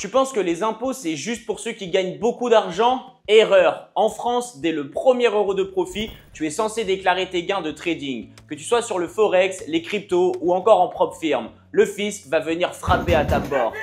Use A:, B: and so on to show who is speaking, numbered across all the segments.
A: Tu penses que les impôts, c'est juste pour ceux qui gagnent beaucoup d'argent? Erreur! En France, dès le premier euro de profit, tu es censé déclarer tes gains de trading. Que tu sois sur le forex, les cryptos ou encore en propre firme, le fisc va venir frapper à ta porte.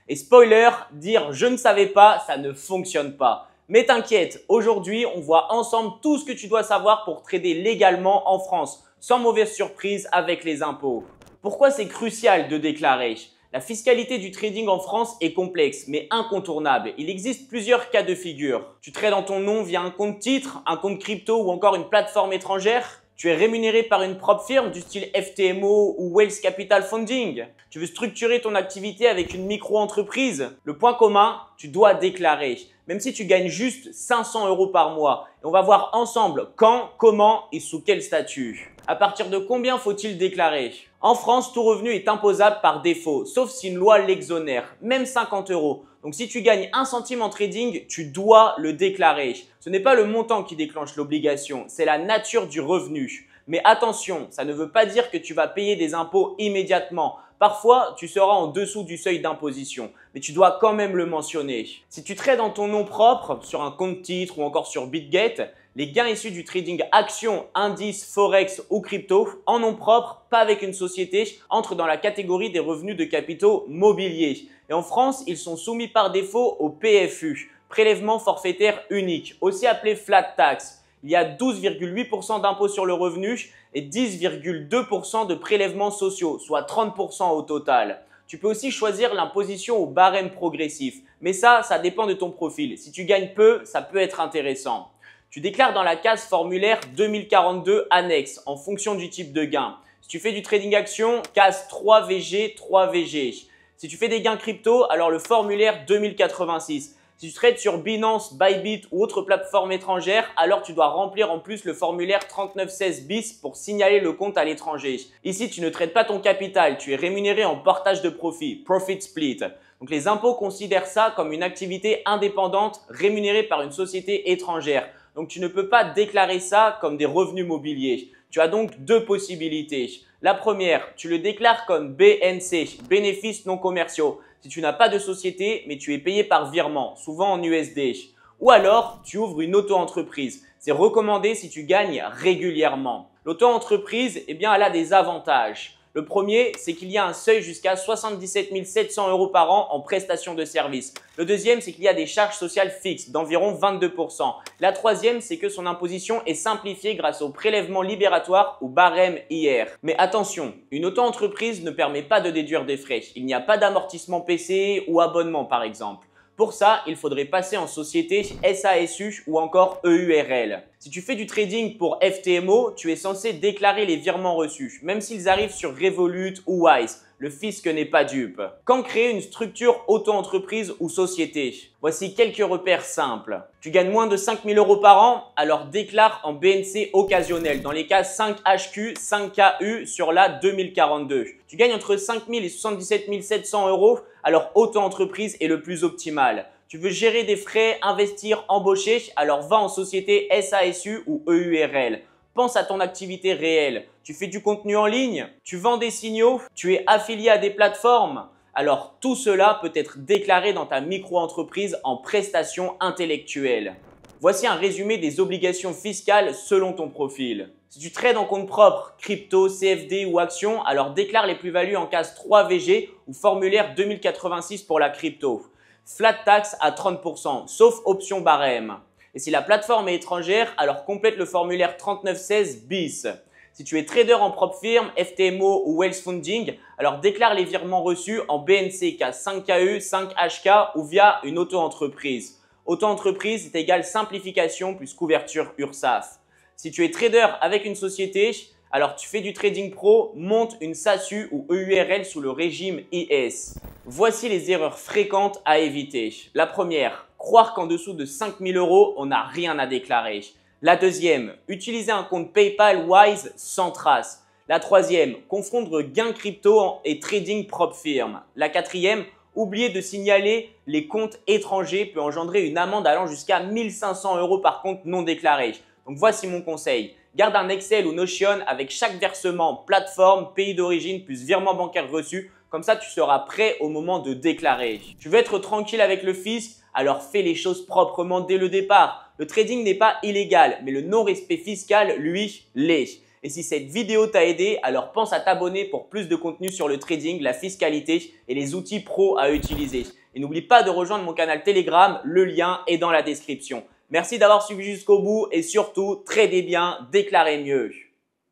A: Et spoiler, dire je ne savais pas, ça ne fonctionne pas. Mais t'inquiète, aujourd'hui, on voit ensemble tout ce que tu dois savoir pour trader légalement en France, sans mauvaise surprise avec les impôts. Pourquoi c'est crucial de déclarer? La fiscalité du trading en France est complexe, mais incontournable. Il existe plusieurs cas de figure. Tu trades en ton nom via un compte titre, un compte crypto ou encore une plateforme étrangère. Tu es rémunéré par une propre firme du style FTMO ou Wealth Capital Funding. Tu veux structurer ton activité avec une micro-entreprise. Le point commun, tu dois déclarer. Même si tu gagnes juste 500 € par mois. Et on va voir ensemble quand, comment et sous quel statut. À partir de combien faut-il déclarer? En France, tout revenu est imposable par défaut, sauf si une loi l'exonère, même 50 €. Donc si tu gagnes 1 centime en trading, tu dois le déclarer. Ce n'est pas le montant qui déclenche l'obligation, c'est la nature du revenu. Mais attention, ça ne veut pas dire que tu vas payer des impôts immédiatement. Parfois, tu seras en dessous du seuil d'imposition, mais tu dois quand même le mentionner. Si tu trades dans ton nom propre, sur un compte titre ou encore sur BitGet, les gains issus du trading actions, indices, forex ou crypto, en nom propre, pas avec une société, entrent dans la catégorie des revenus de capitaux mobiliers. Et en France, ils sont soumis par défaut au PFU, prélèvement forfaitaire unique, aussi appelé flat tax. Il y a 12,8% d'impôt sur le revenu et 10,2% de prélèvements sociaux, soit 30% au total. Tu peux aussi choisir l'imposition au barème progressif, mais ça dépend de ton profil. Si tu gagnes peu, ça peut être intéressant. Tu déclares dans la case formulaire 2042 annexe en fonction du type de gain. Si tu fais du trading action, case 3VG, 3VG. Si tu fais des gains crypto, alors le formulaire 2086. Si tu trades sur Binance, Bybit ou autre plateforme étrangère, alors tu dois remplir en plus le formulaire 3916 bis pour signaler le compte à l'étranger. Ici, tu ne traites pas ton capital, tu es rémunéré en partage de profit, profit split. Donc les impôts considèrent ça comme une activité indépendante rémunérée par une société étrangère. Donc tu ne peux pas déclarer ça comme des revenus mobiliers. Tu as donc deux possibilités. La première, tu le déclares comme BNC, bénéfices non commerciaux. Si tu n'as pas de société, mais tu es payé par virement, souvent en USD. Ou alors, tu ouvres une auto-entreprise. C'est recommandé si tu gagnes régulièrement. L'auto-entreprise, elle a des avantages. Le premier, c'est qu'il y a un seuil jusqu'à 77 700 € par an en prestations de services. Le deuxième, c'est qu'il y a des charges sociales fixes d'environ 22%. La troisième, c'est que son imposition est simplifiée grâce au prélèvement libératoire ou barème IR. Mais attention, une auto-entreprise ne permet pas de déduire des frais. Il n'y a pas d'amortissement PC ou abonnement par exemple. Pour ça, il faudrait passer en société SASU ou encore EURL. Si tu fais du trading pour FTMO, tu es censé déclarer les virements reçus, même s'ils arrivent sur Revolut ou Wise. Le fisc n'est pas dupe. Quand créer une structure auto-entreprise ou société? Voici quelques repères simples. Tu gagnes moins de 5 000 € par an, alors déclare en BNC occasionnel dans les cas 5HQ, 5KU sur la 2042. Tu gagnes entre 5 000 et 77 700 €, alors auto-entreprise est le plus optimal. Tu veux gérer des frais, investir, embaucher, alors va en société SASU ou EURL. Pense à ton activité réelle. Tu fais du contenu en ligne, tu vends des signaux, tu es affilié à des plateformes. Alors tout cela peut être déclaré dans ta micro-entreprise en prestations intellectuelles. Voici un résumé des obligations fiscales selon ton profil. Si tu trades en compte propre, crypto, CFD ou action, alors déclare les plus-values en case 3VG ou formulaire 2086 pour la crypto. Flat tax à 30%, sauf option barème. Et si la plateforme est étrangère, alors complète le formulaire 3916 bis. Si tu es trader en propre firme, FTMO ou Wealth Funding, alors déclare les virements reçus en BNC, case 5KU, 5HK ou via une auto-entreprise. Auto-entreprise est égal simplification plus couverture URSSAF. Si tu es trader avec une société, alors tu fais du trading pro, monte une SASU ou EURL sous le régime IS. Voici les erreurs fréquentes à éviter. La première, croire qu'en dessous de 5 000 €, on n'a rien à déclarer. La deuxième, utiliser un compte PayPal Wise sans trace. La troisième, confondre gain crypto et trading propre firme. La quatrième, oublier de signaler les comptes étrangers peut engendrer une amende allant jusqu'à 1 500 € par compte non déclaré. Donc voici mon conseil. Garde un Excel ou Notion avec chaque versement, plateforme, pays d'origine plus virement bancaire reçu. Comme ça, tu seras prêt au moment de déclarer. Tu veux être tranquille avec le fisc? Alors fais les choses proprement dès le départ. Le trading n'est pas illégal, mais le non-respect fiscal, lui, l'est. Et si cette vidéo t'a aidé, alors pense à t'abonner pour plus de contenu sur le trading, la fiscalité et les outils pro à utiliser. Et n'oublie pas de rejoindre mon canal Telegram, le lien est dans la description. Merci d'avoir suivi jusqu'au bout et surtout, tradez bien, déclarez mieux.